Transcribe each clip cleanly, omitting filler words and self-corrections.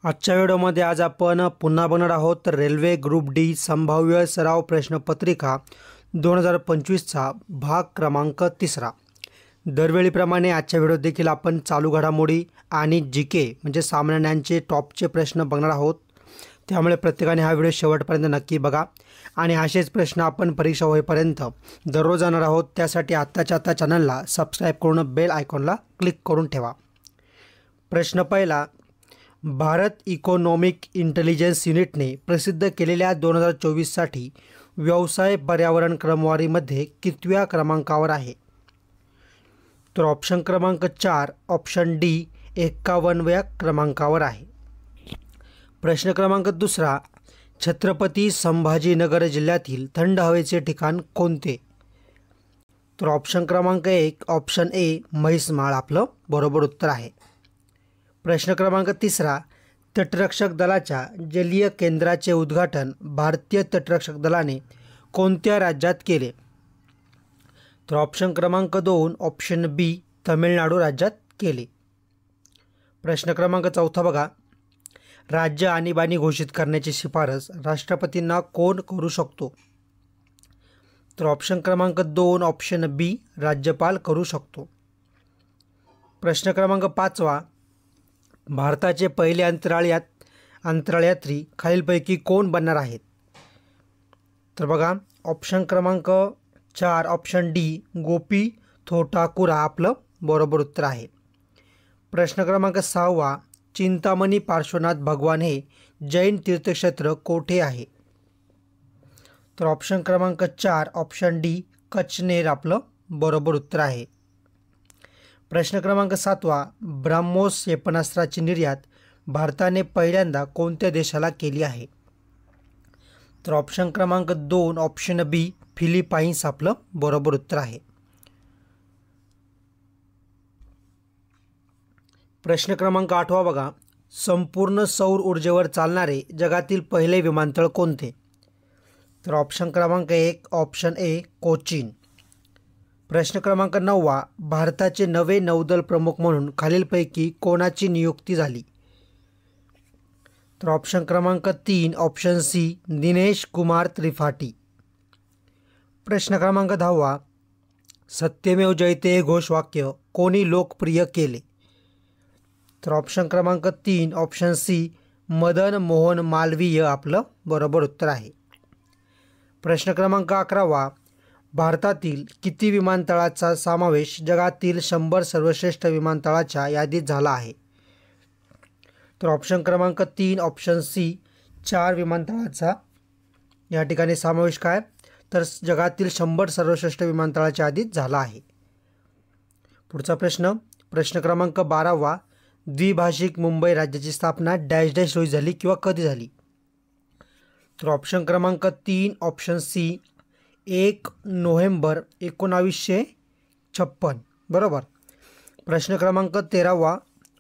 आजच्या व्हिडिओमध्ये आज आपण पुन्हा बघणार आहोत रेल्वे ग्रुप डी संभाव्य सराव प्रश्नपत्रिका 2025चा भाग क्रमांक 3. दरवेळीप्रमाणे आजच्या व्हिडिओत देखील आपण चालू घडामोडी आणि जीके म्हणजे सामान्य ज्ञानचे टॉपचे प्रश्न बघणार आहोत। त्यामुळे प्रत्येकाने हा व्हिडिओ शेवटपर्यंत नक्की बघा आणि असेच प्रश्न आपण परीक्षा होईपर्यंत दररोज जाणार आहोत। त्यासाठी आत्ताच्या आत्ता चॅनलला सबस्क्राइब करून बेल आयकॉनला क्लिक करून ठेवा। प्रश्न पहिला, भारत इकॉनॉमिक इंटेलिजन्स युनिटने प्रसिद्ध केलेल्या 2024 साठी व्यवसाय पर्यावरण क्रमवारीमध्ये कितव्या क्रमांकावर आहे? तर ऑप्शन क्रमांक 4 ऑप्शन डी 51व्या क्रमांकावर आहे। प्रश्न क्रमांक 2, छत्रपती संभाजीनगर जिल्ह्यातील थंड हवेचे ठिकाण कोणते? तर ऑप्शन क्रमांक 1 ऑप्शन ए म्हैसमाळ आपलं बरोबर उत्तर आहे। प्रश्न क्रमांक 3, तटरक्षक दलाच्या जलीय केंद्राचे उद्घाटन भारतीय तटरक्षक दलाने कोणत्या राज्यात केले? तर ऑप्शन क्रमांक 2 ऑप्शन बी तमिळनाडू राज्यात केले। प्रश्न क्रमांक 4 बघा, राज्य आणीबाणी घोषित करण्याची शिफारस राष्ट्रपतींना कोण करू शकतो? तर ऑप्शन क्रमांक 2 ऑप्शन बी राज्यपाल करू शकतो। प्रश्न क्रमांक 5, भारताचे पहिले अंतराळयात्री खालीलपैकी कोण बनणार आहेत? तर बघा ऑप्शन क्रमांक 4 ऑप्शन डी गोपी थोटाकुरा आपलं बरोबर उत्तर आहे। प्रश्न क्रमांक 6, चिंतामणी पार्श्वनाथ भगवान हे जैन तीर्थक्षेत्र कोठे आहे? तर ऑप्शन क्रमांक 4 ऑप्शन डी कचनेर आपलं बरोबर उत्तर आहे। प्रश्न क्रमांक 7, ब्रह्मोस क्षेपणास्त्राची निर्यात भारताने पहिल्यांदा कोणत्या देशाला केली आहे? तर ऑप्शन क्रमांक 2 ऑप्शन बी फिलिपाईन्स आपलं बरोबर उत्तर आहे। प्रश्न क्रमांक 8 बघा, संपूर्ण सौर ऊर्जेवर चालणारे जगातील पहिले विमानतळ कोणते? तर ऑप्शन क्रमांक 1 ऑप्शन ए कोचीन। प्रश्न क्रमांक 9, भारताचे नवे नौदल प्रमुख म्हणून खालीलपैकी कोणाची नियुक्ती झाली? तर ऑप्शन क्रमांक 3 ऑप्शन सी दिनेश कुमार त्रिपाठी। प्रश्न क्रमांक 10, सत्यमेव जयते हे घोषवाक्य कोणी लोकप्रिय केले? तर ऑप्शन क्रमांक 3 ऑप्शन सी मदन मोहन मालवीय आपलं बरोबर उत्तर आहे। प्रश्न क्रमांक 11, भारतातील किती विमानतळाचा समावेश जगातील 100 सर्वश्रेष्ठ विमानतळाच्या यादीत झाला आहे? तर ऑप्शन क्रमांक 3 ऑप्शन सी 4 विमानतळाचा या ठिकाणी समावेश काय तर जगातील 100 सर्वश्रेष्ठ विमानतळाच्या यादीत झाला आहे। पुढचा प्रश्न क्रमांक 12, द्विभाषिक मुंबई राज्याची स्थापना डॅश डॅश रोजी झाली किंवा कधी झाली? तर ऑप्शन क्रमांक 3 ऑप्शन सी 1 नोव्हेंबर 1956 बरोबर। प्रश्न क्रमांक 13,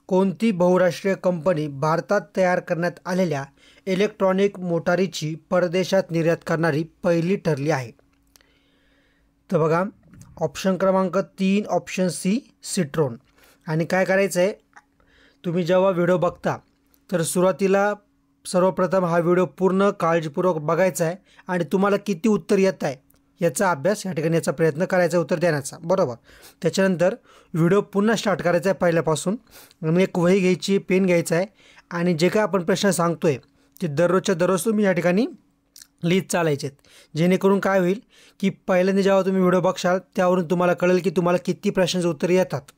कोणती बहुराष्ट्रीय कंपनी भारतात तयार करण्यात आलेल्या इलेक्ट्रॉनिक मोटारीची परदेशात निर्यात करणारी पहिली ठरली आहे? तर बघा ऑप्शन क्रमांक 3 ऑप्शन सी सिट्रोन। आणि काय करायचं आहे, तुम्ही जेव्हा व्हिडिओ बघता तर सुरुवातीला सर्वप्रथम हा व्हिडिओ पूर्ण काळजीपूर्वक बघायचा आहे आणि तुम्हाला किती उत्तर येत आहे याचा अभ्यास या ठिकाणी याचा प्रयत्न करायचा उत्तर देण्याचा बरोबर। त्याच्यानंतर व्हिडिओ पुन्हा स्टार्ट करायचा आहे पहिल्यापासून आणि एक वही घ्यायची पेन घ्यायचा आहे आणि जे काय आपण प्रश्न सांगतोय ते दररोजच्या दररोज तुम्ही या ठिकाणी लिहित चालायचे, जेणेकरून काय होईल की पहिल्यांदा जेव्हा तुम्ही व्हिडिओ बघशाल त्यावरून तुम्हाला कळेल की तुम्हाला किती प्रश्नांचे उत्तर येतात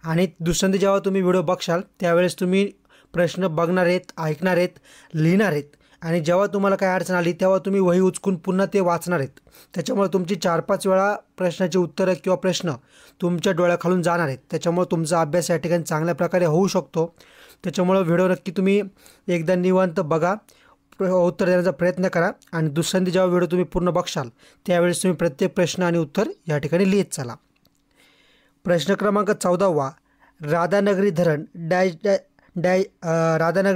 आणि दुसऱ्यांदा जेव्हा तुम्ही व्हिडिओ बघशाल त्यावेळेस तुम्ही प्रश्न बघणार आहेत, ऐकणार आहेत, लिहिणार आहेत आणि जेव्हा तुम्हाला काय अडचण आली तेव्हा तुम्ही वही उचकून पुन्हा ते वाचणार आहेत। त्याच्यामुळे तुमची 4-5 वेळा प्रश्नाची उत्तरं किंवा प्रश्न तुमच्या डोळ्याखालून जाणार आहेत। त्याच्यामुळे तुमचा अभ्यास या ठिकाणी चांगल्या प्रकारे होऊ शकतो। त्याच्यामुळे व्हिडिओ नक्की तुम्ही एकदा निवांत बघा, उत्तर देण्याचा प्रयत्न करा आणि दुसऱ्यांदा जेव्हा व्हिडिओ तुम्ही पूर्ण बघशाल त्यावेळेस तुम्ही प्रत्येक प्रश्न आणि उत्तर या ठिकाणी लिहित चला। प्रश्न क्रमांक 14, राधानगरी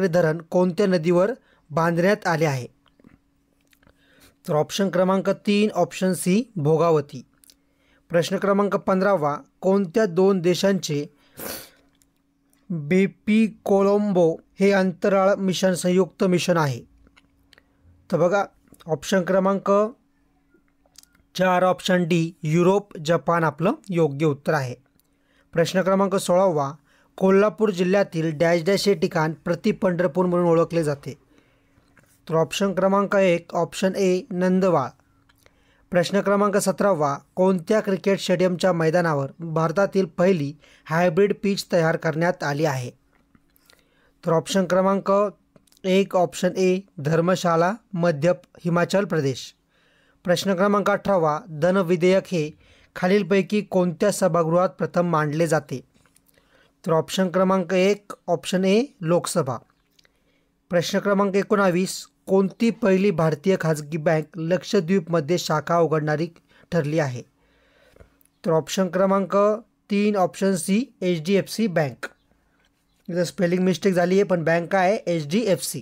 धरण कोणत्या नदीवर बांधण्यात आले आहे? तर ऑप्शन क्रमांक 3 ऑप्शन सी भोगावती। प्रश्न क्रमांक 15, कोणत्या 2 देशांचे BP कोलंबो हे अंतराळ मिशन संयुक्त मिशन आहे. तर बघा ऑप्शन क्रमांक 4 ऑप्शन डी युरोप जपान आपलं योग्य उत्तर आहे. प्रश्न क्रमांक 16वा, कोल्हापूर जिल्ह्यातील डॅश डॅश हे ठिकाण प्रति पंढरपूर म्हणून ओळखले जाते. तर ऑप्शन क्रमांक 1 ऑप्शन ए नंदवाळ. प्रश्न क्रमांक 17वा, कोणत्या क्रिकेट स्टेडियमच्या मैदानावर भारतातील पहिली हायब्रिड पिच तयार करण्यात आली आहे. तर ऑप्शन क्रमांक 1 ऑप्शन ए धर्मशाला मध्य हिमाचल प्रदेश. प्रश्न क्रमांक 18वा, धन विधेयक हे खालीलपैकी कोणत्या सभागृहात प्रथम मांडले जाते. तर ऑप्शन क्रमांक 1 ऑप्शन ए लोकसभा. प्रश्न क्रमांक 19, कोणती पहिली भारतीय खाजगी बँक लक्षद्वीपमध्ये शाखा उघडणारी ठरली आहे. तर ऑप्शन क्रमांक 3 ऑप्शन सी HDFC बँक. इथं स्पेलिंग मिस्टेक झाली आहे पण बँक आहे HDFC.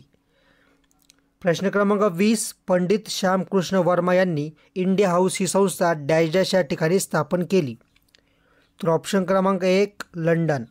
प्रश्न क्रमांक 20, पंडित श्यामकृष्ण वर्मा यांनी इंडिया हाऊस ही संस्था डॅश डॅश या ठिकाणी स्थापन केली. तर ऑप्शन क्रमांक 1 लंडन.